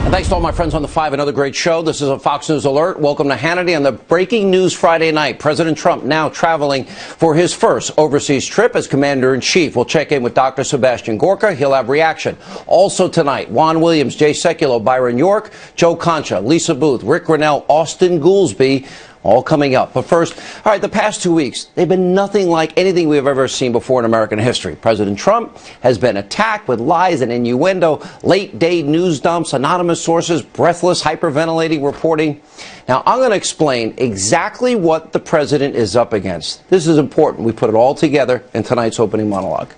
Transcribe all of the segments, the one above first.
And thanks to all my friends on the 5, another great show. This is a Fox News Alert. Welcome to Hannity on the breaking news Friday night. President Trump now traveling for his first overseas trip as commander-in-chief. We'll check in with Dr. Sebastian Gorka. He'll have reaction. Also tonight, Juan Williams, Jay Sekulow, Byron York, Joe Concha, Lisa Booth, Rick Grinnell, Austin Goolsbee, all coming up. But first, all right, the past 2 weeks, they've been nothing like anything we've ever seen before in American history. President Trump has been attacked with lies and innuendo, late-day news dumps, anonymous sources, breathless, hyperventilating reporting. Now, I'm going to explain exactly what the president is up against. This is important. We put it all together in tonight's opening monologue.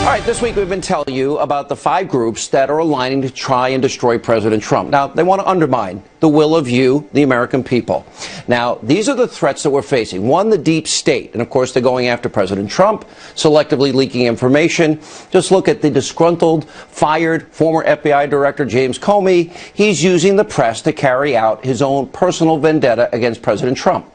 All right, this week we've been telling you about the 5 groups that are aligning to try and destroy President Trump. Now, they want to undermine the will of you, the American people. Now, these are the threats that we're facing. One, the deep state. And, of course, they're going after President Trump, selectively leaking information. Just look at the disgruntled, fired former FBI Director James Comey. He's using the press to carry out his own personal vendetta against President Trump.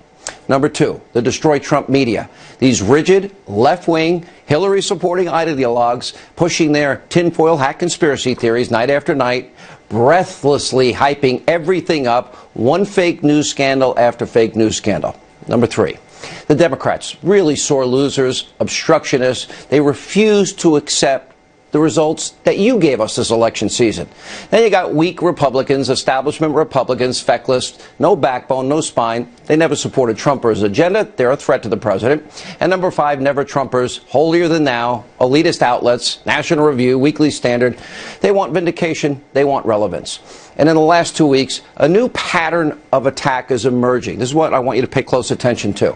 Number 2, the Destroy Trump media. These rigid, left-wing, Hillary-supporting ideologues pushing their tinfoil hat conspiracy theories night after night, breathlessly hyping everything up, one fake news scandal after fake news scandal. Number 3, the Democrats, really sore losers, obstructionists. They refuse to accept the results that you gave us this election season. Then you got weak Republicans, establishment Republicans, feckless, no backbone, no spine. They never supported Trump or his agenda. They're a threat to the president. And number 5, never Trumpers, holier than thou, elitist outlets, National Review, Weekly Standard. They want vindication. They want relevance. And in the last 2 weeks, a new pattern of attack is emerging. This is what I want you to pay close attention to.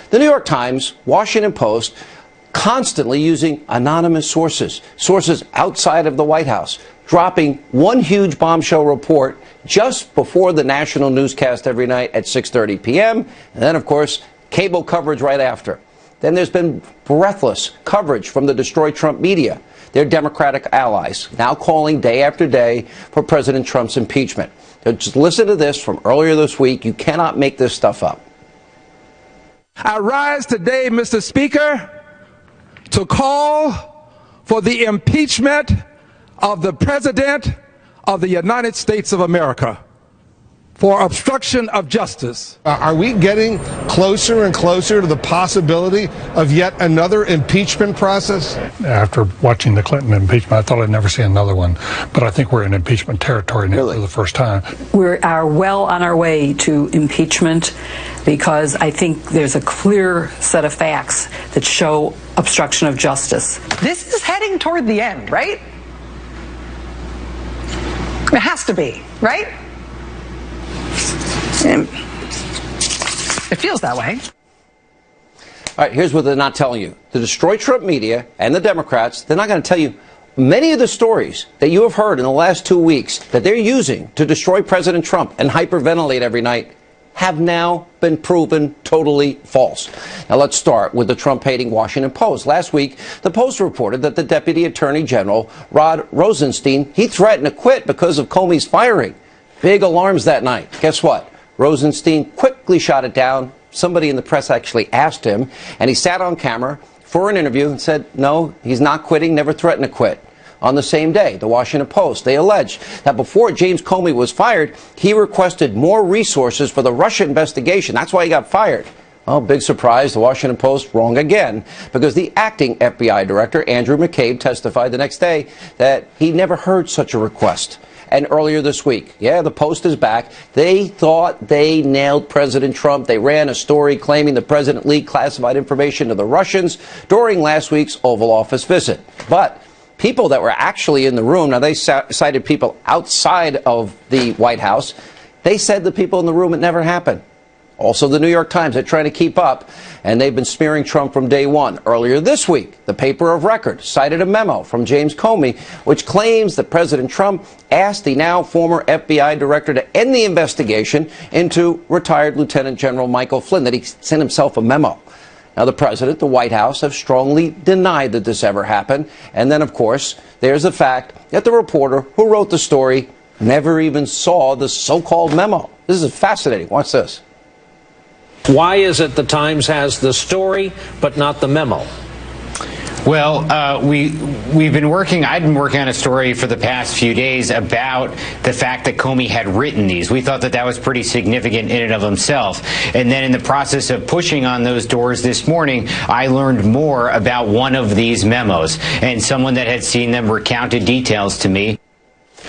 The New York Times, Washington Post, constantly using anonymous sources outside of the White House, dropping one huge bombshell report just before the national newscast every night at 6:30 p.m. And then, of course, cable coverage right after. Then there's been breathless coverage from the Destroy Trump media, their Democratic allies, now calling day after day for President Trump's impeachment. Now, just listen to this from earlier this week. You cannot make this stuff up. I rise today, Mr. Speaker, to call for the impeachment of the President of the United States of America for obstruction of justice. Are we getting closer and closer to the possibility of yet another impeachment process? After watching the Clinton impeachment, I thought I'd never see another one. But I think we're in impeachment territory now for the first time. We are well on our way to impeachment because I think there's a clear set of facts that show obstruction of justice. This is heading toward the end, right? It has to be, right? It feels that way. All right, here's what they're not telling you. The Destroy Trump media and the Democrats, they're not going to tell you many of the stories that you have heard in the last 2 weeks that they're using to destroy President Trump and hyperventilate every night have now been proven totally false. Now let's start with the Trump-hating Washington Post. Last week, the Post reported that the Deputy Attorney General, Rod Rosenstein, he threatened to quit because of Comey's firing. Big alarms that night. Guess what? Rosenstein quickly shot it down. Somebody in the press actually asked him, and he sat on camera for an interview and said, no, he's not quitting, never threatened to quit. On the same day, the Washington Post, they alleged that before James Comey was fired, he requested more resources for the Russia investigation. That's why he got fired. Oh, big surprise, the Washington Post wrong again, because the acting FBI director, Andrew McCabe, testified the next day that he never heard such a request. And earlier this week, yeah, the Post is back. They thought they nailed President Trump. They ran a story claiming the president leaked classified information to the Russians during last week's Oval Office visit. But people that were actually in the room, now they cited people outside of the White House, they said the people in the room, it never happened. Also, the New York Times, they're trying to keep up, and they've been smearing Trump from day one. Earlier this week, the paper of record cited a memo from James Comey, which claims that President Trump asked the now former FBI director to end the investigation into retired Lieutenant General Michael Flynn, that he sent himself a memo. Now, the president, the White House, have strongly denied that this ever happened. And then, of course, there's the fact that the reporter who wrote the story never even saw the so-called memo. This is fascinating. Watch this. Why is it the Times has the story but not the memo? Well, I've been working on a story for the past few days about the fact that Comey had written these. We thought that that was pretty significant in and of himself. And then in the process of pushing on those doors this morning, I learned more about one of these memos, and someone that had seen them recounted details to me.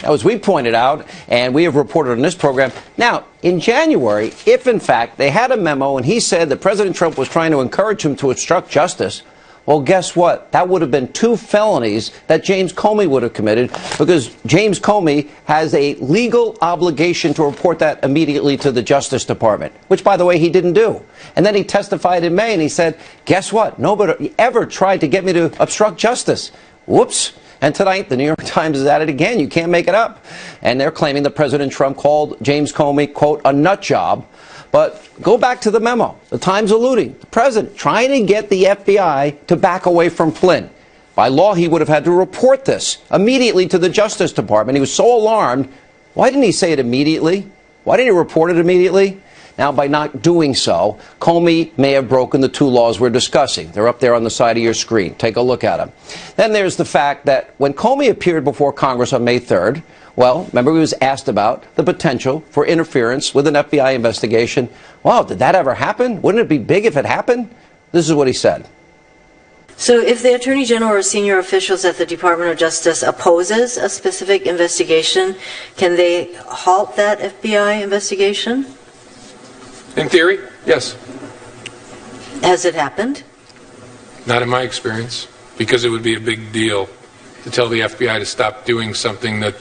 Now, as we pointed out, and we have reported on this program, now, in January, if in fact they had a memo and he said that President Trump was trying to encourage him to obstruct justice, well, guess what? That would have been 2 felonies that James Comey would have committed, because James Comey has a legal obligation to report that immediately to the Justice Department, which, by the way, he didn't do. And then he testified in May and he said, guess what? Nobody ever tried to get me to obstruct justice. Whoops. And tonight, the New York Times is at it again. You can't make it up. And they're claiming that President Trump called James Comey, quote, a nut job. But go back to the memo. The Times alluding, the president trying to get the FBI to back away from Flynn. By law, he would have had to report this immediately to the Justice Department. He was so alarmed. Why didn't he say it immediately? Why didn't he report it immediately? Now, by not doing so, Comey may have broken the 2 laws we're discussing. They're up there on the side of your screen. Take a look at them. Then there's the fact that when Comey appeared before Congress on May 3rd, well, remember he was asked about the potential for interference with an FBI investigation. Wow, did that ever happen? Wouldn't it be big if it happened? This is what he said. So if the Attorney General or senior officials at the Department of Justice opposes a specific investigation, can they halt that FBI investigation? In theory, yes. Has it happened? Not in my experience, because it would be a big deal to tell the FBI to stop doing something that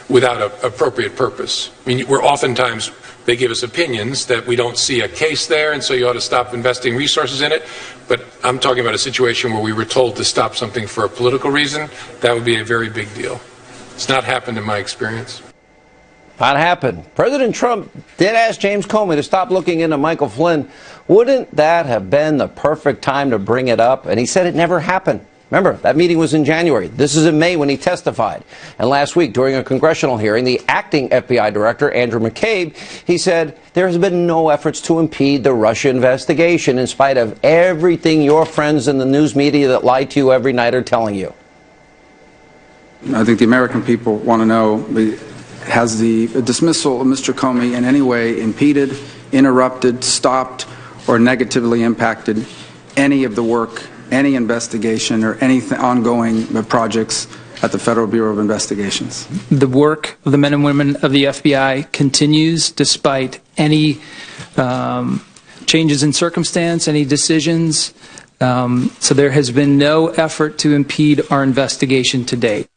without an appropriate purpose. I mean, oftentimes they give us opinions that we don't see a case there, and so you ought to stop investing resources in it. But I'm talking about a situation where we were told to stop something for a political reason. That would be a very big deal. It's not happened in my experience. Not happened. President Trump did ask James Comey to stop looking into Michael Flynn. Wouldn't that have been the perfect time to bring it up? And he said it never happened. Remember, that meeting was in January. This is in May when he testified. And last week, during a congressional hearing, the acting FBI director, Andrew McCabe, he said there has been no efforts to impede the Russia investigation in spite of everything your friends in the news media that lie to you every night are telling you. I think the American people want to know, has the dismissal of Mr. Comey in any way impeded, interrupted, stopped, or negatively impacted any of the work, any investigation, or any ongoing projects at the Federal Bureau of Investigations? The work of the men and women of the FBI continues despite any changes in circumstance, any decisions. So there has been no effort to impede our investigation to date.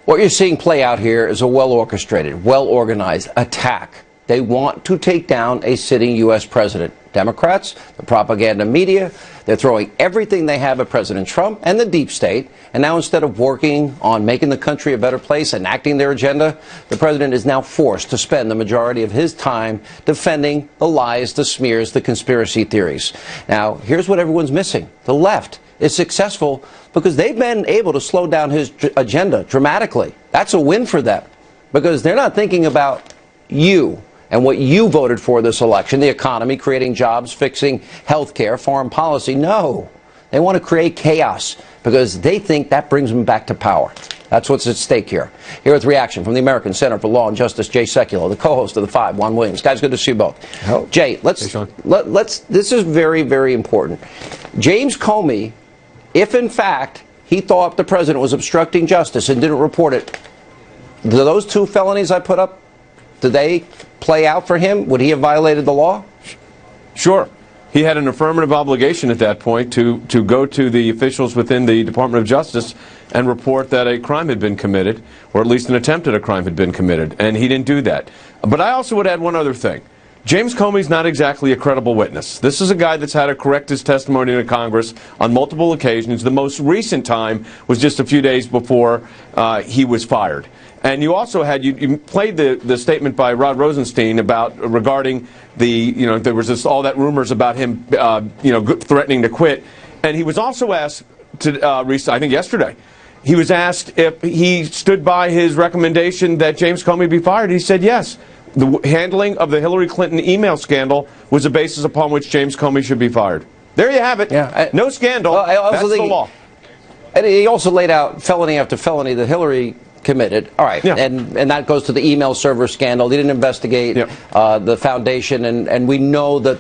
What you're seeing play out here is a well-orchestrated, well-organized attack. They want to take down a sitting U.S. president. Democrats, the propaganda media, they're throwing everything they have at President Trump and the deep state. And now instead of working on making the country a better place, enacting their agenda, the president is now forced to spend the majority of his time defending the lies, the smears, the conspiracy theories. Now, here's what everyone's missing. The left is successful because they've been able to slow down his agenda dramatically. That's a win for them because they're not thinking about you and what you voted for this election, the economy, creating jobs, fixing health care, foreign policy. No, they want to create chaos because they think that brings them back to power. That's what's at stake here. Here with reaction from the American Center for Law and Justice, Jay Sekulow, the co-host of The Five, Juan Williams. Guys, good to see you both. Hello. Jay, let's this is very, very important. James Comey, if in fact he thought the president was obstructing justice and didn't report it, do those 2 felonies I put up, do they play out for him? Would he have violated the law? Sure. He had an affirmative obligation at that point to go to the officials within the Department of Justice and report that a crime had been committed, or at least an attempt at a crime had been committed, and he didn't do that. But I also would add one other thing. James Comey's not exactly a credible witness. This is a guy that's had to correct his testimony to Congress on multiple occasions. The most recent time was just a few days before he was fired. And you also had, you played the statement by Rod Rosenstein regarding there was all that rumors about him, threatening to quit. And he was also asked I think yesterday, he was asked if he stood by his recommendation that James Comey be fired. He said yes. The handling of the Hillary Clinton email scandal was a basis upon which James Comey should be fired. There you have it. Yeah, no scandal. That's the law. And he also laid out felony after felony that Hillary committed. All right, and that goes to the email server scandal. They didn't investigate the foundation, and we know that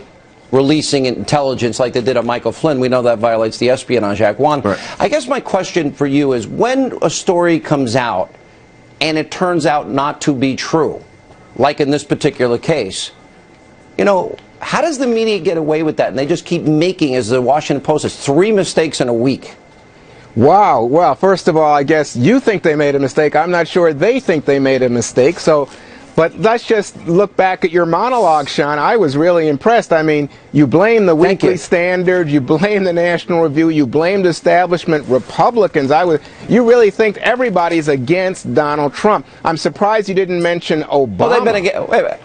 releasing intelligence like they did on Michael Flynn, we know that violates the Espionage Act. Juan, I guess my question for you is, when a story comes out and it turns out not to be true, like in this particular case, you know, how does the media get away with that? And they just keep making, as the Washington Post says, 3 mistakes in a week. Wow. Well, first of all, I guess you think they made a mistake. I'm not sure they think they made a mistake. But let's just look back at your monologue, Sean. I was really impressed. I mean, you blame the Weekly Standard, you blame the National Review, you blamed establishment Republicans. You really think everybody's against Donald Trump. I'm surprised you didn't mention Obama. Well, they've been against.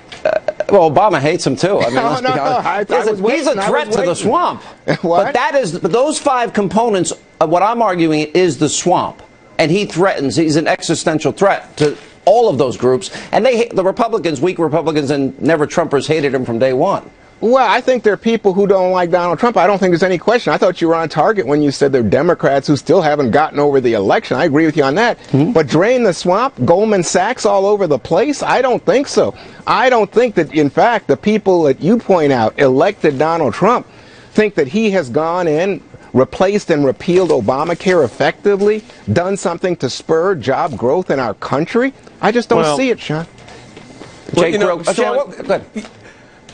Well, Obama hates him too. I mean, let's be honest. He's a threat to the swamp. What? But those 5 components, what I'm arguing is the swamp, and he threatens. He's an existential threat to all of those groups, and the Republicans, weak Republicans and never Trumpers, hated him from day one. Well, I think there are people who don't like Donald Trump. I don't think there's any question. I thought you were on target when you said there are Democrats who still haven't gotten over the election. I agree with you on that. But drain the swamp, Goldman Sachs all over the place? I don't think so. I don't think that, in fact, the people that you point out elected Donald Trump think that he has gone in, replaced and repealed Obamacare effectively, done something to spur job growth in our country. I just don't see it, Sean.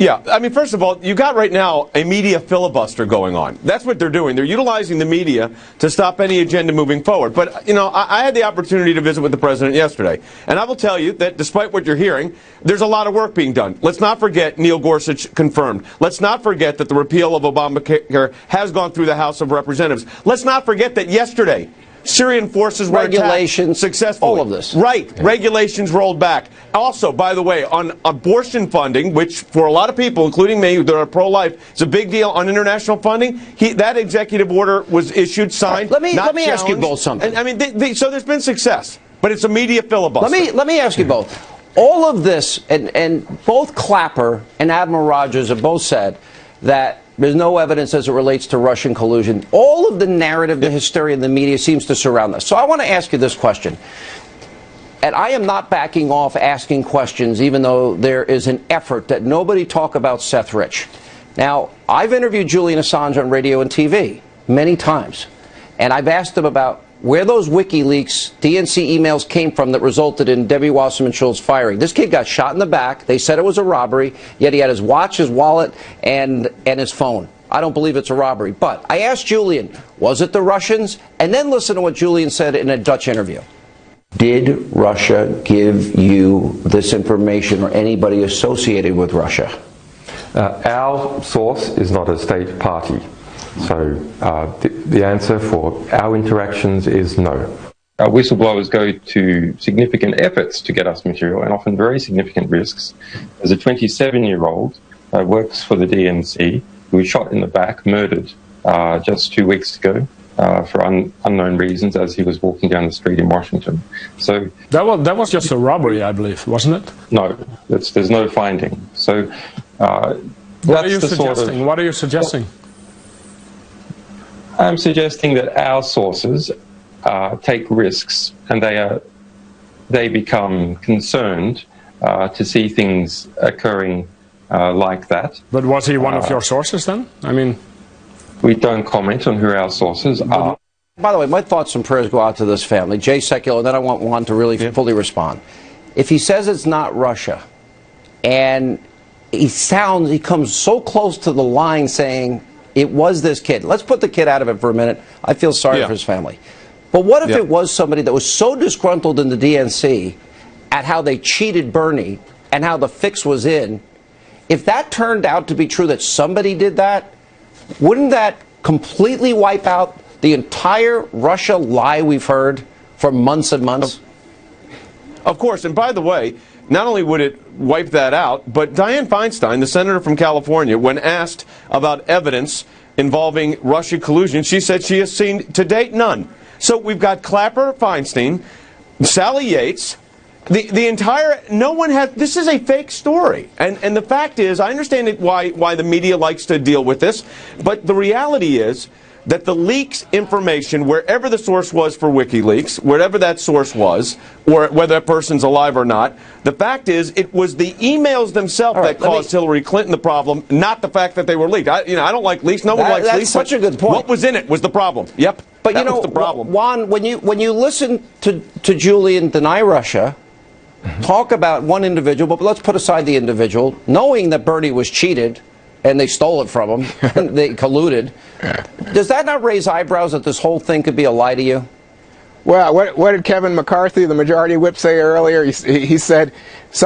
Yeah, I mean, first of all, you got right now a media filibuster going on. That's what they're doing. They're utilizing the media to stop any agenda moving forward. But, you know, I had the opportunity to visit with the president yesterday. And I will tell you that despite what you're hearing, there's a lot of work being done. Let's not forget Neil Gorsuch confirmed. Let's not forget that the repeal of Obamacare has gone through the House of Representatives. Let's not forget that yesterday Syrian forces were attacked successfully. All of this. Right. Yeah. Regulations rolled back. Also, by the way, on abortion funding, which for a lot of people, including me, that are pro-life, is a big deal on international funding. That executive order was issued, signed. Let me ask you both something. I mean, so there's been success, but it's a media filibuster. Let me ask you both. All of this, and both Clapper and Admiral Rogers have both said that there's no evidence as it relates to Russian collusion. All of the narrative, the hysteria in the media seems to surround this. So I want to ask you this question. And I am not backing off asking questions, even though there is an effort that nobody talk about Seth Rich. Now, I've interviewed Julian Assange on radio and TV many times. And I've asked him about where those WikiLeaks DNC emails came from that resulted in Debbie Wasserman Schultz firing. This kid got shot in the back. They said it was a robbery, yet he had his watch, his wallet, and his phone. I don't believe it's a robbery. But I asked Julian, was it the Russians? And then listen to what Julian said in a Dutch interview. Did Russia give you this information or anybody associated with Russia? Our source is not a state party. So the answer for our interactions is no. Our whistleblowers go to significant efforts to get us material and often very significant risks. As a 27-year-old works for the DNC who was shot in the back, murdered just 2 weeks ago for unknown reasons as he was walking down the street in Washington. So that was just a robbery, I believe, wasn't it? No, there's no finding. So what are you suggesting? What are you suggesting? I'm suggesting that our sources take risks and they become concerned to see things occurring like that. But was he one of your sources then? I mean, we don't comment on who our sources are. By the way, my thoughts and prayers go out to this family. Jay Sekulow, and then I want Juan to really fully respond. If he says it's not Russia, and he comes so close to the line saying it was this kid. Let's put the kid out of it for a minute. I feel sorry for his family. But what if it was somebody that was so disgruntled in the DNC at how they cheated Bernie and how the fix was in? If that turned out to be true, that somebody did that, wouldn't that completely wipe out the entire Russia lie we've heard for months and months? Of course. And by the way, not only would it wipe that out, but Dianne Feinstein, the senator from California, when asked about evidence involving Russia collusion, she said she has seen to date none. So we've got Clapper, Feinstein, Sally Yates, The entire, no one has, this is a fake story. And the fact is, I understand why the media likes to deal with this, but the reality is that the leaks information, wherever the source was for WikiLeaks, wherever that source was, or whether that person's alive or not, the fact is it was the emails themselves that caused Hillary Clinton the problem, not the fact that they were leaked. I don't like leaks. No one likes leaks. That's such a good point. What was in it was the problem. Yep. But that was the problem. Juan, when you listen to Julian deny Russia, talk about one individual, but let's put aside the individual, knowing that Bernie was cheated and they stole it from him, and they colluded. Does that not raise eyebrows that this whole thing could be a lie to you? Well, what did Kevin McCarthy, the majority whip, say earlier? He said he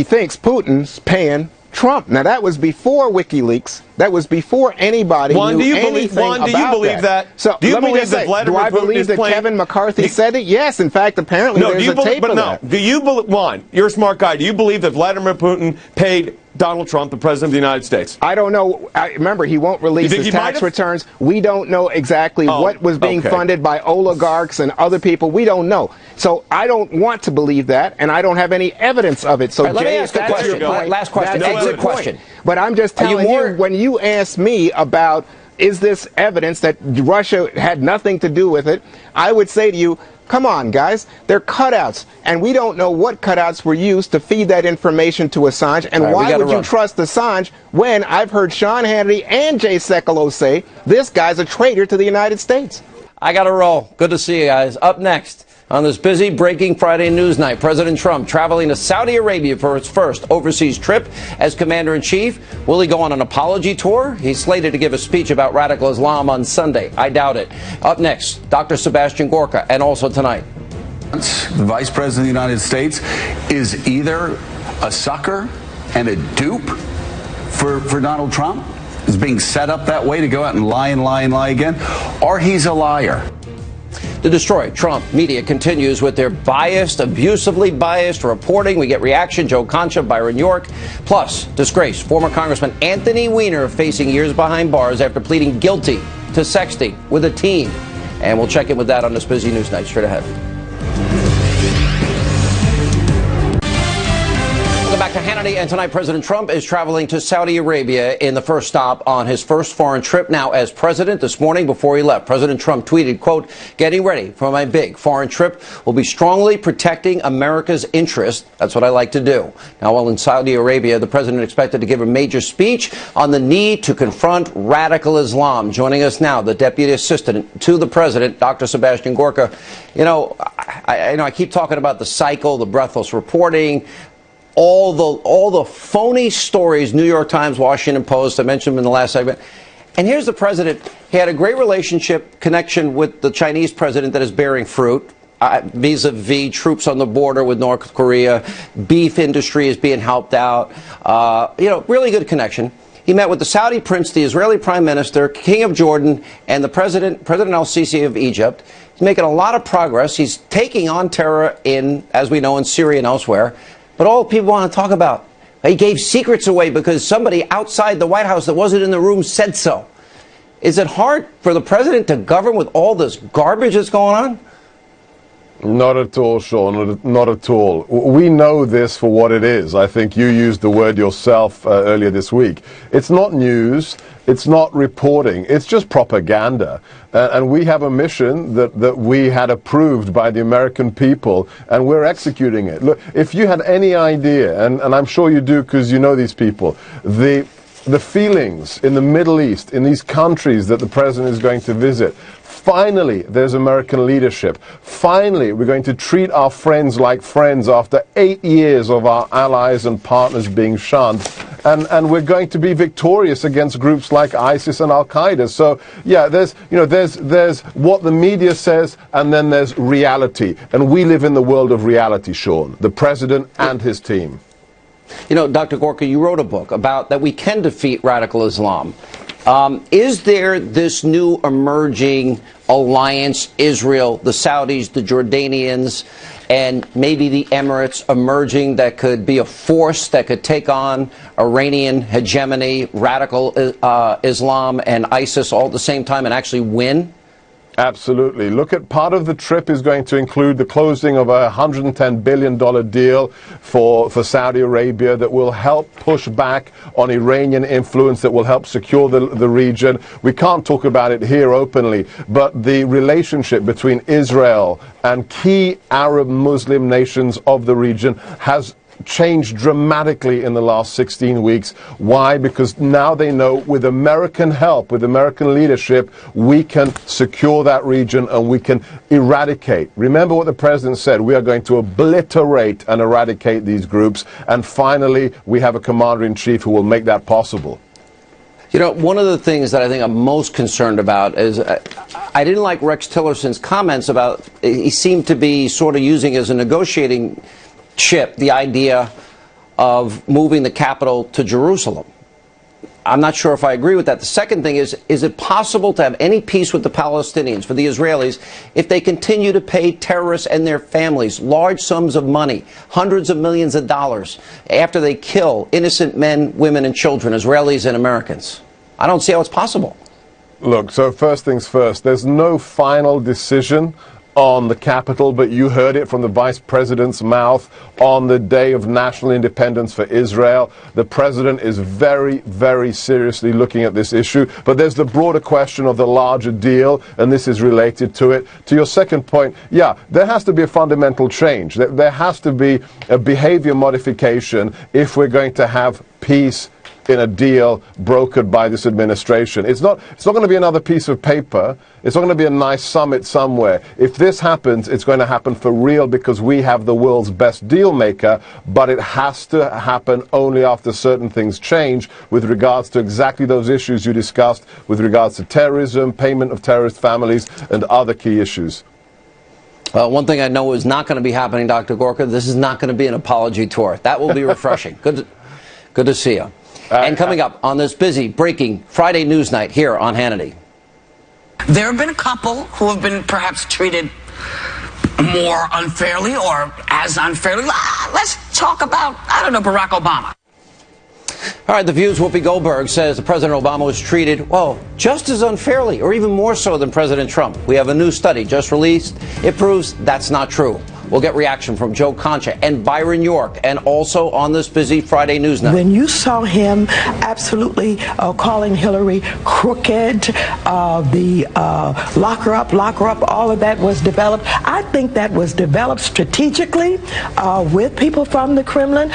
thinks Putin's paying Trump. Now, that was before WikiLeaks. That was before anybody knew anything about that. Do you believe that? So do you let me believe just that say, Vladimir do I Putin believe is that playing? Kevin McCarthy said it? Yes. In fact, apparently there's a tape of that. Do you believe, Juan, you're a smart guy. Do you believe that Vladimir Putin paid Donald Trump, the President of the United States? I don't know. Remember, he won't release his tax returns. We don't know exactly what was being funded by oligarchs and other people. We don't know. So I don't want to believe that, and I don't have any evidence of it. So let me ask a question. Last question. Exit question. But I'm just telling you, when you ask me about is this evidence that Russia had nothing to do with it, I would say to you, come on, guys. They're cutouts, and we don't know what cutouts were used to feed that information to Assange. And why would you trust Assange when I've heard Sean Hannity and Jay Sekulow say this guy's a traitor to the United States? I got to roll. Good to see you guys. Up next on this busy breaking Friday news night, President Trump traveling to Saudi Arabia for his first overseas trip as commander-in-chief. Will he go on an apology tour? He's slated to give a speech about radical Islam on Sunday. I doubt it. Up next, Dr. Sebastian Gorka, and also tonight. The Vice President of the United States is either a sucker and a dupe for Donald Trump, is being set up that way to go out and lie again, or he's a liar. To destroy Trump, media continues with their biased, abusively biased reporting. We get reaction. Joe Concha, Byron York. Plus, disgraced former Congressman Anthony Weiner facing years behind bars after pleading guilty to sexting with a teen. And we'll check in with that on this busy news night. Straight ahead. Welcome back to Hannity. And tonight, President Trump is traveling to Saudi Arabia in the first stop on his first foreign trip now as president. This morning, before he left, President Trump tweeted, quote, "Getting ready for my big foreign trip will be strongly protecting America's interest. That's what I like to do." Now, while in Saudi Arabia, the president expected to give a major speech on the need to confront radical Islam. Joining us now, the deputy assistant to the president, Dr. Sebastian Gorka. I keep talking about the cycle, the breathless reporting, all the phony stories, New York Times, Washington Post, I mentioned them in the last segment. And here's the president. He had a great relationship, connection with the Chinese president that is bearing fruit, vis-a-vis troops on the border with North Korea. Beef industry is being helped out. Really good connection. He met with the Saudi prince, the Israeli prime minister, king of Jordan, and the President al-Sisi of Egypt. He's making a lot of progress. He's taking on terror as we know, in Syria and elsewhere. But all people want to talk about, he gave secrets away because somebody outside the White House that wasn't in the room said so. Is it hard for the president to govern with all this garbage that's going on? Not at all, Sean, not at all. We know this for what it is. I think you used the word yourself earlier this week. It's not news. It's not reporting. It's just propaganda. And we have a mission that we had approved by the American people, and we're executing it. Look, if you had any idea, and I'm sure you do because you know these people, the feelings in the Middle East, in these countries that the president is going to visit, finally, there's American leadership. Finally, we're going to treat our friends like friends after 8 years of our allies and partners being shunned. And we're going to be victorious against groups like ISIS and Al-Qaeda. So, yeah, there's what the media says, and then there's reality. And we live in the world of reality, Sean, the president and his team. Dr. Gorka, you wrote a book about that we can defeat radical Islam. Is there this new emerging alliance, Israel, the Saudis, the Jordanians, and maybe the Emirates emerging that could be a force that could take on Iranian hegemony, radical Islam, and ISIS all at the same time and actually win? Absolutely. Look at part of the trip is going to include the closing of a $110 billion deal for Saudi Arabia that will help push back on Iranian influence, that will help secure the region. We can't talk about it here openly, but the relationship between Israel and key Arab Muslim nations of the region has changed dramatically in the last 16 weeks. Why? Because now they know with American help, with American leadership, we can secure that region and we can eradicate. Remember what the president said, we are going to obliterate and eradicate these groups. And finally, we have a commander-in-chief who will make that possible. You know, one of the things that I think I'm most concerned about is I didn't like Rex Tillerson's comments about, he seemed to be sort of using as a negotiating chip the idea of moving the capital to Jerusalem. I'm not sure if I agree with that. The second thing is it possible to have any peace with the Palestinians, for the Israelis, if they continue to pay terrorists and their families large sums of money, hundreds of millions of dollars, after they kill innocent men, women, and children, Israelis and Americans? I don't see how it's possible. Look, so first things first, there's no final decision on the capital, but you heard it from the vice president's mouth on the day of national independence for Israel. The president is very, very seriously looking at this issue. But there's the broader question of the larger deal, and this is related to it. To your second point, yeah, there has to be a fundamental change. There has to be a behavior modification if we're going to have peace in a deal brokered by this administration. It's not going to be another piece of paper. It's not going to be a nice summit somewhere. If this happens, it's going to happen for real because we have the world's best deal maker, but it has to happen only after certain things change with regards to exactly those issues you discussed, with regards to terrorism, payment of terrorist families, and other key issues. One thing I know is not going to be happening, Dr. Gorka, this is not going to be an apology tour. That will be refreshing. Good to see you. And coming up on this busy, breaking Friday news night here on Hannity. There have been a couple who have been perhaps treated more unfairly or as unfairly. Let's talk about, I don't know, Barack Obama. All right, The View's Whoopi Goldberg says that President Obama was treated, well, just as unfairly or even more so than President Trump. We have a new study just released. It proves that's not true. We'll get reaction from Joe Concha and Byron York, and also on this busy Friday news night. When you saw him absolutely calling Hillary crooked, the lock her up, all of that was developed. I think that was developed strategically with people from the Kremlin.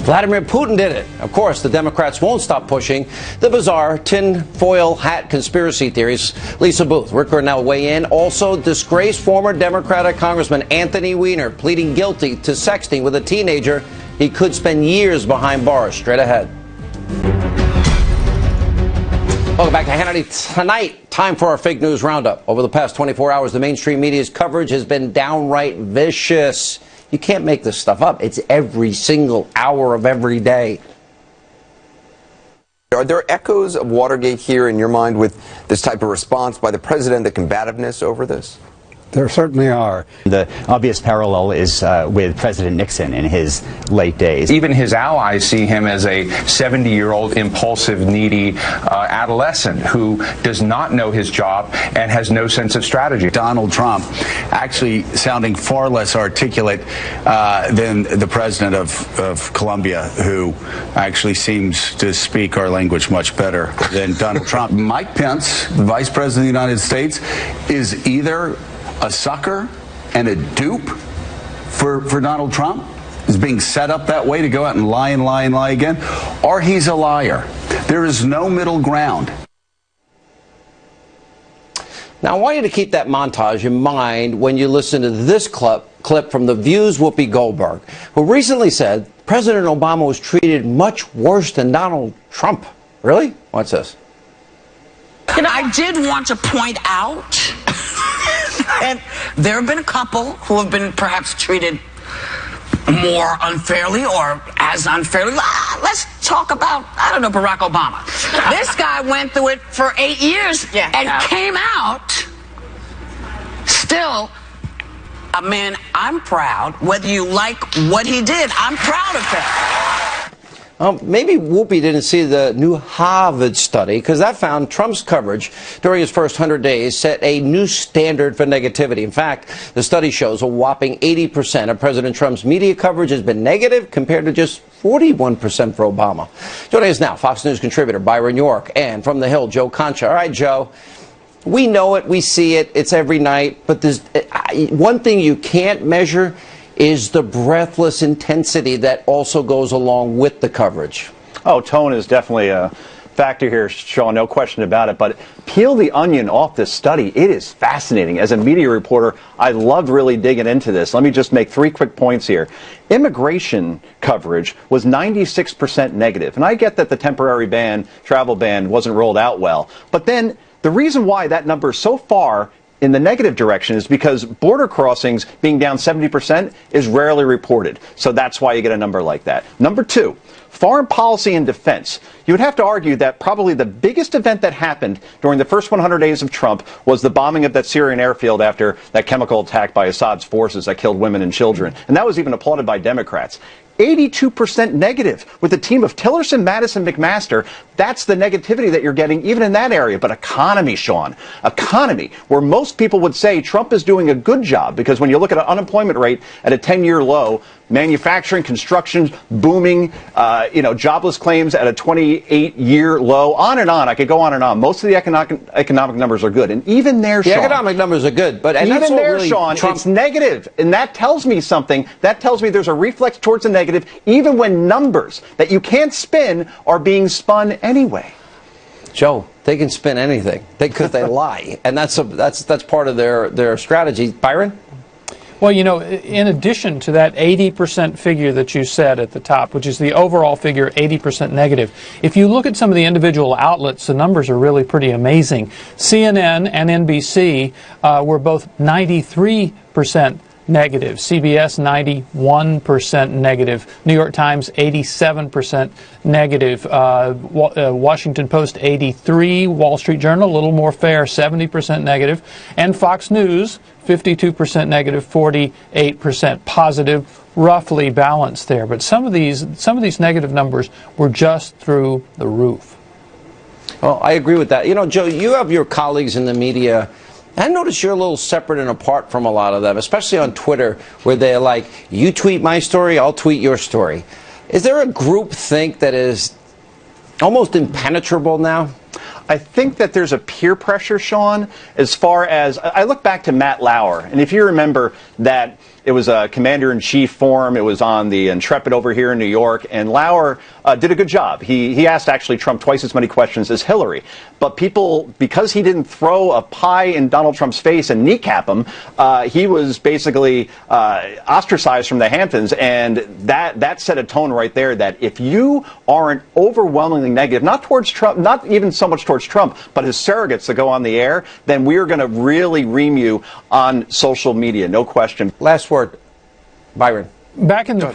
Vladimir Putin did it. Of course, the Democrats won't stop pushing the bizarre tinfoil hat conspiracy theories. Lisa Booth, Rick Cornell weigh in. Also, disgraced former Democratic Congressman Anthony Weiner pleading guilty to sexting with a teenager. He could spend years behind bars. Straight ahead. Welcome back to Hannity tonight. Time for our fake news roundup. Over the past 24 hours, the mainstream media's coverage has been downright vicious. You can't make this stuff up. It's every single hour of every day. Are there echoes of Watergate here in your mind with this type of response by the president, the combativeness over this? There certainly are. The obvious parallel is with President Nixon in his late days. Even his allies see him as a 70-year-old impulsive, needy adolescent who does not know his job and has no sense of strategy. Donald Trump actually sounding far less articulate than the president of Colombia, who actually seems to speak our language much better than Donald Trump. Mike Pence, the vice president of the United States, is either a sucker and a dupe for Donald Trump, is being set up that way to go out and lie again, or he's a liar. There is no middle ground. Now, I want you to keep that montage in mind when you listen to this clip from The View's Whoopi Goldberg, who recently said President Obama was treated much worse than Donald Trump. Really? What's this? You know, I did want to point out, and there have been a couple who have been perhaps treated more unfairly or as unfairly. Let's talk about, I don't know, Barack Obama. This guy went through it for 8 years and came out still a man. I'm proud. Whether you like what he did, I'm proud of him. Maybe Whoopi didn't see the new Harvard study, because that found Trump's coverage during his first 100 days set a new standard for negativity. In fact, the study shows a whopping 80% of President Trump's media coverage has been negative, compared to just 41% for Obama. Joining us now, Fox News contributor Byron York, and from the Hill, Joe Concha. All right, Joe, we know it, we see it, it's every night, but there's one thing you can't measure is the breathless intensity that also goes along with the coverage. Oh, tone is definitely a factor here, Sean, no question about it. But peel the onion off this study. It is fascinating. As a media reporter, I loved really digging into this. Let me just make 3 quick points here. Immigration coverage was 96% negative. And I get that the temporary travel ban wasn't rolled out well. But then the reason why that number is so far in the negative direction is because border crossings being down 70% is rarely reported. So that's why you get a number like that. Number 2, foreign policy and defense. You would have to argue that probably the biggest event that happened during the first 100 days of Trump was the bombing of that Syrian airfield after that chemical attack by Assad's forces that killed women and children. And that was even applauded by Democrats. 82% negative with a team of Tillerson, Madison, McMaster. That's the negativity that you're getting even in that area. But economy, Sean, economy, where most people would say Trump is doing a good job, because when you look at an unemployment rate at a 10-year low, manufacturing, construction booming, jobless claims at a 28-year low, on and on. I could go on and on. Most of the economic numbers are good. And even there, Sean. The economic numbers are good. But even there, really, Sean, it's negative. And that tells me something. That tells me there's a reflex towards the negative, even when numbers that you can't spin are being spun anyway. Joe, they can spin anything because they lie. And that's part of their strategy. Byron? Well, in addition to that 80% figure that you said at the top, which is the overall figure, 80% negative, if you look at some of the individual outlets, the numbers are really pretty amazing. CNN and NBC were both 93% negative. CBS, 91% negative. New York Times, 87% negative. Washington Post, 83%. Wall Street Journal, a little more fair, 70% negative. And Fox News, 52% negative, 48% positive, roughly balanced there. But some of these negative numbers were just through the roof. Well, I agree with that. Joe, you have your colleagues in the media. I notice you're a little separate and apart from a lot of them, especially on Twitter, where they're like, you tweet my story, I'll tweet your story. Is there a group think that is almost impenetrable now? I think that there's a peer pressure, Sean, as far as I look back to Matt Lauer. And if you remember that it was a commander-in-chief forum, it was on the Intrepid over here in New York, and Lauer did a good job. He asked actually Trump twice as many questions as Hillary. But people, because he didn't throw a pie in Donald Trump's face and kneecap him, he was basically ostracized from the Hamptons. And that set a tone right there that if you aren't overwhelmingly negative, not towards Trump, not even so much towards Trump, but his surrogates that go on the air, then we're going to really ream you on social media, no question. Last word, Byron. Back in the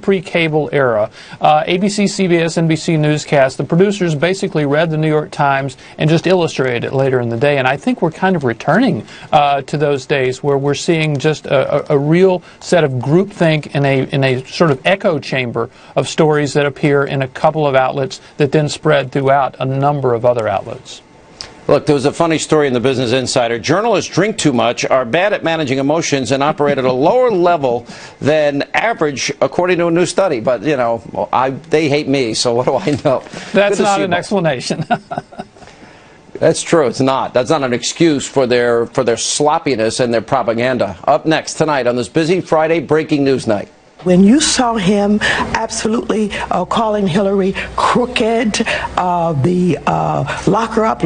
pre-cable era, ABC, CBS, NBC newscasts, the producers basically read the New York Times and just illustrated it later in the day. And I think we're kind of returning to those days where we're seeing just a real set of groupthink in a sort of echo chamber of stories that appear in a couple of outlets that then spread throughout a number of other outlets. Look, there was a funny story in the Business Insider. Journalists drink too much, are bad at managing emotions, and operate at a lower level than average, according to a new study. But, they hate me, so what do I know? That's not an explanation. That's true. It's not. That's not an excuse for their sloppiness and their propaganda. Up next tonight on this busy Friday breaking news night. When you saw him absolutely calling Hillary crooked, the lock her up,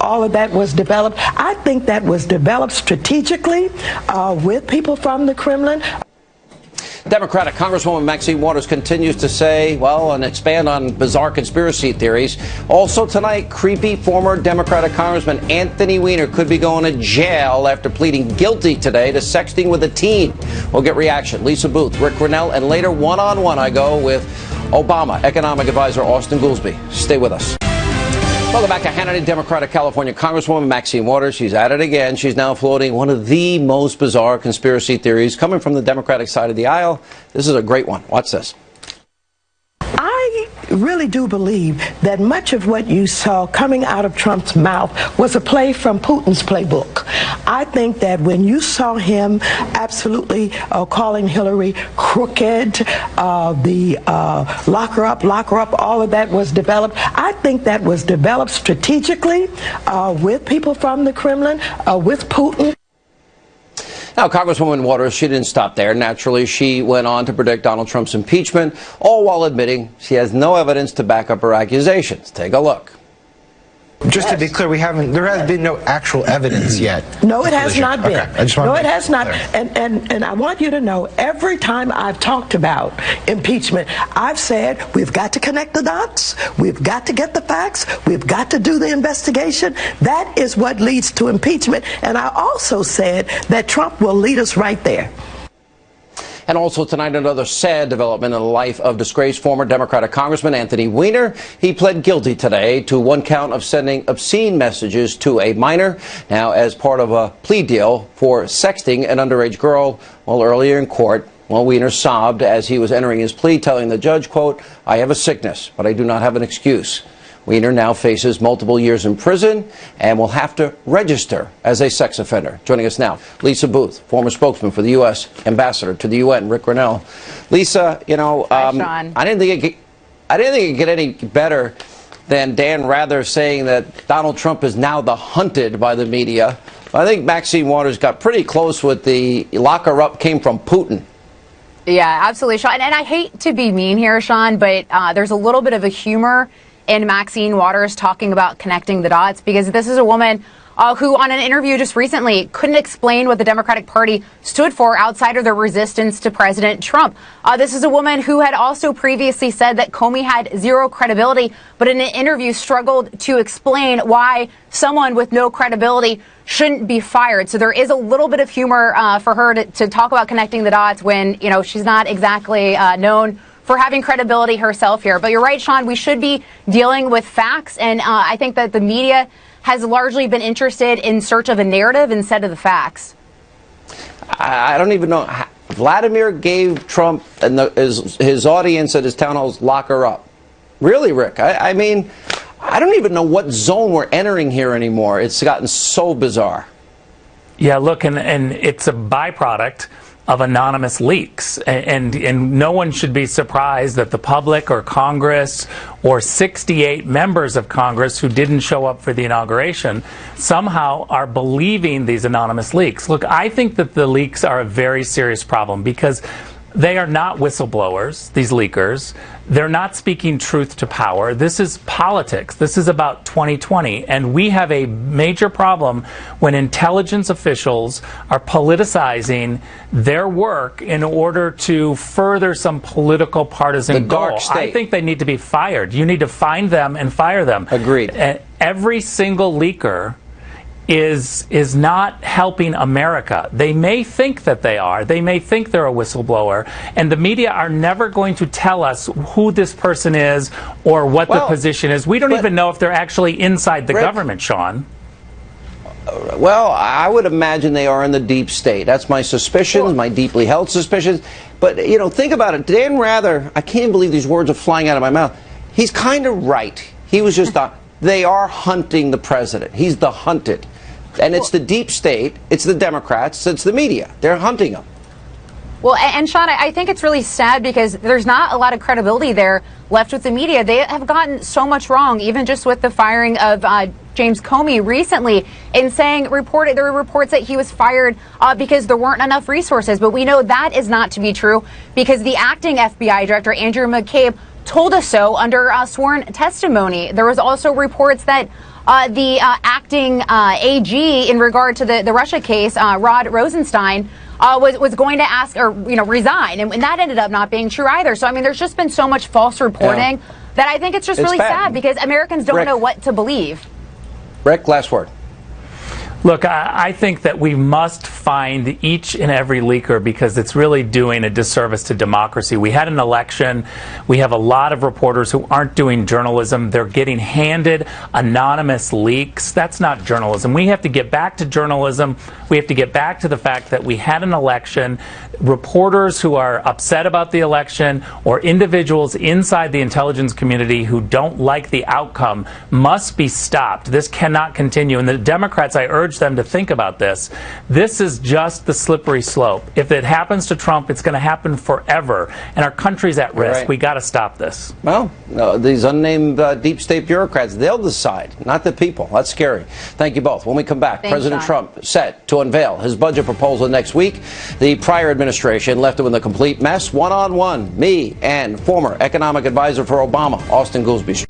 all of that was developed. I think that was developed strategically with people from the Kremlin. Democratic Congresswoman Maxine Waters continues to say, and expand on bizarre conspiracy theories. Also tonight, creepy former Democratic Congressman Anthony Weiner could be going to jail after pleading guilty today to sexting with a teen. We'll get reaction. Lisa Booth, Rick Grinnell, and later one-on-one I go with Obama economic advisor Austin Goolsbee. Stay with us. Welcome back to Hannity. Democratic California Congresswoman Maxine Waters. She's at it again. She's now floating one of the most bizarre conspiracy theories coming from the Democratic side of the aisle. This is a great one. Watch this. I really do believe that much of what you saw coming out of Trump's mouth was a play from Putin's playbook. I think that when you saw him absolutely calling Hillary crooked, the lock her up, all of that was developed. I think that was developed strategically with people from the Kremlin, with Putin. Now, Congresswoman Waters, she didn't stop there. Naturally, she went on to predict Donald Trump's impeachment, all while admitting she has no evidence to back up her accusations. Take a look. Just to be clear, there has been no actual evidence yet. No, it has not been. Okay. I just want no, to it make has it not. clear. And I want you to know, every time I've talked about impeachment, I've said we've got to connect the dots, we've got to get the facts, we've got to do the investigation. That is what leads to impeachment. And I also said that Trump will lead us right there. And also tonight, another sad development in the life of disgraced former Democratic Congressman Anthony Weiner. He pled guilty today to one count of sending obscene messages to a minor. Now, as part of a plea deal for sexting an underage girl, well, earlier in court, well, Weiner sobbed as he was entering his plea, telling the judge, quote, "I have a sickness, but I do not have an excuse." Weiner now faces multiple years in prison and will have to register as a sex offender. Joining us now, Lisa Booth, former spokesman for the U.S. ambassador to the UN, Rick Grinnell. Lisa, you know, I didn't think it could get any better than Dan Rather saying that Donald Trump is now the hunted by the media. I think Maxine Waters got pretty close with the lock her up came from Putin. Yeah, absolutely, Sean. And I hate to be mean here, Sean, but there's a little bit of a humor in Maxine Waters talking about connecting the dots, because this is a woman who on an interview just recently couldn't explain what the Democratic Party stood for outside of their resistance to President Trump. This is a woman who had also previously said that Comey had zero credibility, but in an interview struggled to explain why someone with no credibility shouldn't be fired. So there is a little bit of humor for her to talk about connecting the dots when, you know, she's not exactly known for having credibility herself here. But you're right, Sean, we should be dealing with facts. And I think that the media has largely been interested in search of a narrative instead of the facts. I don't even know. Vladimir gave Trump and his audience at his town halls lock her up. Really, Rick? I mean, I don't even know what zone we're entering here anymore. It's gotten so bizarre. Yeah, look, and it's a byproduct of anonymous leaks. And no one should be surprised that the public or Congress or 68 members of Congress who didn't show up for the inauguration somehow are believing these anonymous leaks. Look, I think that the leaks are a very serious problem because they are not whistleblowers, these leakers. They're not speaking truth to power. This is politics. This is about 2020. And we have a major problem when intelligence officials are politicizing their work in order to further some political partisan goal. I think they need to be fired. You need to find them and fire them. Agreed. Every single leaker is not helping America. They may think that they are. They may think they're a whistleblower. And the media are never going to tell us who this person is or what the position is. We don't even know if they're actually inside the government, Sean. Well, I would imagine they are in the deep state. That's my suspicions, my deeply held suspicions. But, you know, think about it. Dan Rather, I can't believe these words are flying out of my mouth. He's kind of right. He was just, they are hunting the president. He's the hunted. And it's the deep state, it's the Democrats, it's the media. They're hunting him. Well, and Sean, I think it's really sad because there's not a lot of credibility there left with the media. They have gotten so much wrong, even just with the firing of James Comey recently, in saying there were reports that he was fired because there weren't enough resources. But we know that is not to be true because the acting FBI director, Andrew McCabe, told us so under sworn testimony. There was also reports that the acting AG in regard to the Russia case, Rod Rosenstein, was going to ask or resign, and that ended up not being true either. So I mean, there's just been so much false reporting that I think it's just really sad because Americans don't know what to believe. Rick, last word. Look, I think that we must find each and every leaker because it's really doing a disservice to democracy. We had an election. We have a lot of reporters who aren't doing journalism. They're getting handed anonymous leaks. That's not journalism. We have to get back to journalism. We have to get back to the fact that we had an election. Reporters who are upset about the election or individuals inside the intelligence community who don't like the outcome must be stopped. This cannot continue. And the Democrats, I urge them to think about this. This is just the slippery slope. If it happens to Trump, it's going to happen forever. And our country's at risk. Right. We got to stop this. Well, no, these unnamed deep state bureaucrats, they'll decide, not the people. That's scary. Thank you both. When we come back, Thanks, President John. Trump set to unveil his budget proposal next week. The prior administration left it with a complete mess. One-on-one, me and former economic advisor for Obama, Austin Goolsbee.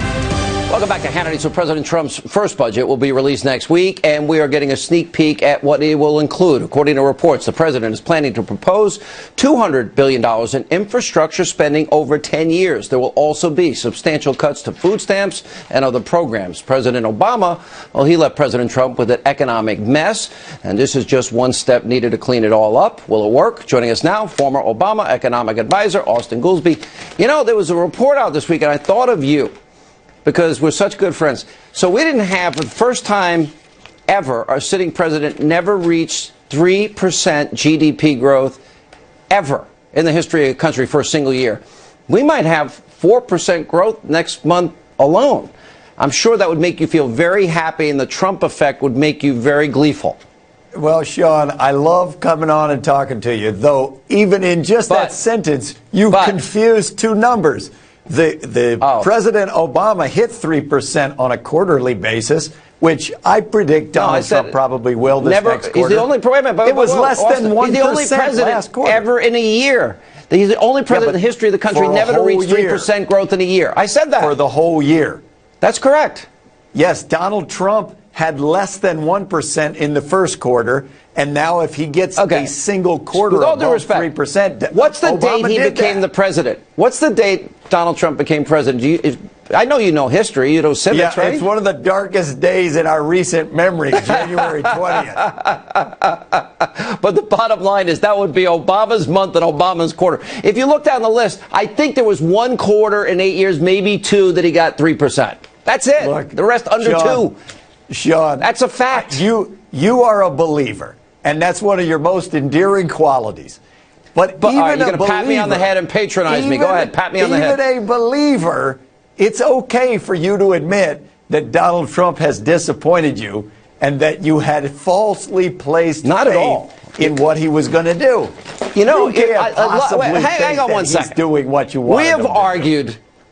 Welcome back to Hannity. So President Trump's first budget will be released next week, and we are getting a sneak peek at what it will include. According to reports, the president is planning to propose $200 billion in infrastructure spending over 10 years. There will also be substantial cuts to food stamps and other programs. President Obama, well, he left President Trump with an economic mess, and this is just one step needed to clean it all up. Will it work? Joining us now, former Obama economic advisor, Austin Goolsbee. You know, there was a report out this week, and I thought of you, because we're such good friends. So we didn't have, for the first time ever, our sitting president never reached 3% GDP growth ever in the history of the country for a single year. We might have 4% growth next month alone. I'm sure that would make you feel very happy, and the Trump effect would make you very gleeful. Well, Sean, I love coming on and talking to you, though even in just that sentence, you confused two numbers. President Obama hit 3% on a quarterly basis, which I predict Donald Trump probably will this next quarter. He's the only it was less than 1% he's the only president last quarter. ever in a year. He's the only president in the history of the country never to reach 3% growth in a year. I said that. For the whole year. That's correct. Yes, Donald Trump had less than 1% in the first quarter, and now if he gets a single quarter with all due above respect, 3%, what's the Obama date he became the president? What's the date Donald Trump became president? I know you know history, you know civics, right? It's one of the darkest days in our recent memory, January 20th. But the bottom line is that would be Obama's month and Obama's quarter. If you look down the list, I think there was one quarter in 8 years, maybe two, that he got 3%. That's it. Look, the rest under two. Sean, that's a fact. You are a believer, and that's one of your most endearing qualities. But even you're going to pat me on the head and patronize me. Go ahead, pat me on the head. Even a believer, it's okay for you to admit that Donald Trump has disappointed you and that you had falsely placed faith in what he was going to do. You know, hang on one second. He's doing what you want.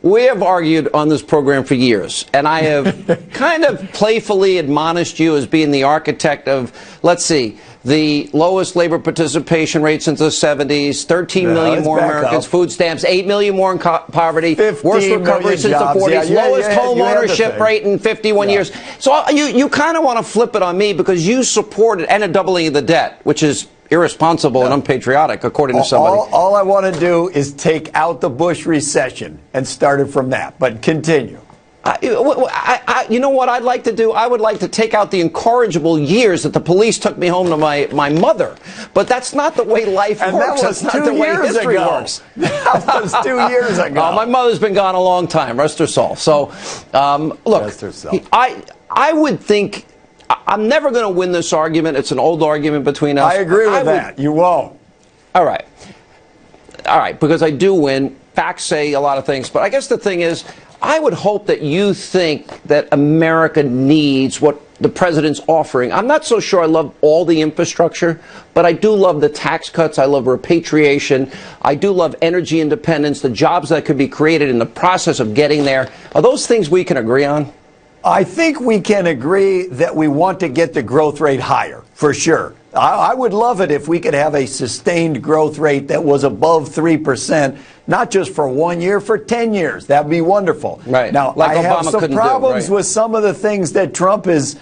We have argued on this program for years, and I have kind of playfully admonished you as being the architect of, let's see, the lowest labor participation rate since the 70s, 13 million more Americans, food stamps, 8 million more in poverty, worst recovery since the 40s, lowest home ownership rate in 51 years. So you kind of want to flip it on me because you supported, and a doubling of the debt, which is irresponsible and unpatriotic, according to somebody. All I want to do is take out the Bush recession and start it from that. But continue. You know what I'd like to do? I would like to take out the incorrigible years that the police took me home to my mother. But that's not the way life works. That's not the way history works. That was 2 years ago. My mother's been gone a long time. Rest her soul. So, look, I would think I'm never going to win this argument. It's an old argument between us. I agree with that. You won't. All right. Because I do win. Facts say a lot of things. But I guess the thing is, I would hope that you think that America needs what the president's offering. I'm not so sure I love all the infrastructure, but I do love the tax cuts. I love repatriation. I do love energy independence, the jobs that could be created in the process of getting there. Are those things we can agree on? I think we can agree that we want to get the growth rate higher, for sure. I would love it if we could have a sustained growth rate that was above 3%, not just for 1 year, for 10 years. That'd be wonderful. Right. Now, I have some problems with some of the things that Trump is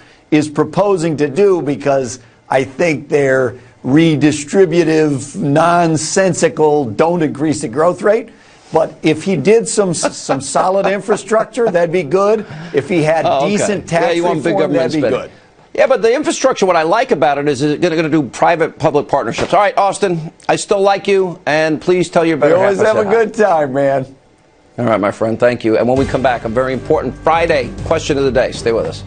proposing to do because I think they're redistributive, nonsensical, don't increase the growth rate. But if he did some solid infrastructure, that'd be good. If he had decent tax reform, that'd be good. Yeah, but the infrastructure, what I like about it is it's going to do private-public partnerships. All right, Austin, I still like you, and please tell your better You always half have a good time, man. All right, my friend, thank you. And when we come back, a very important Friday question of the day. Stay with us.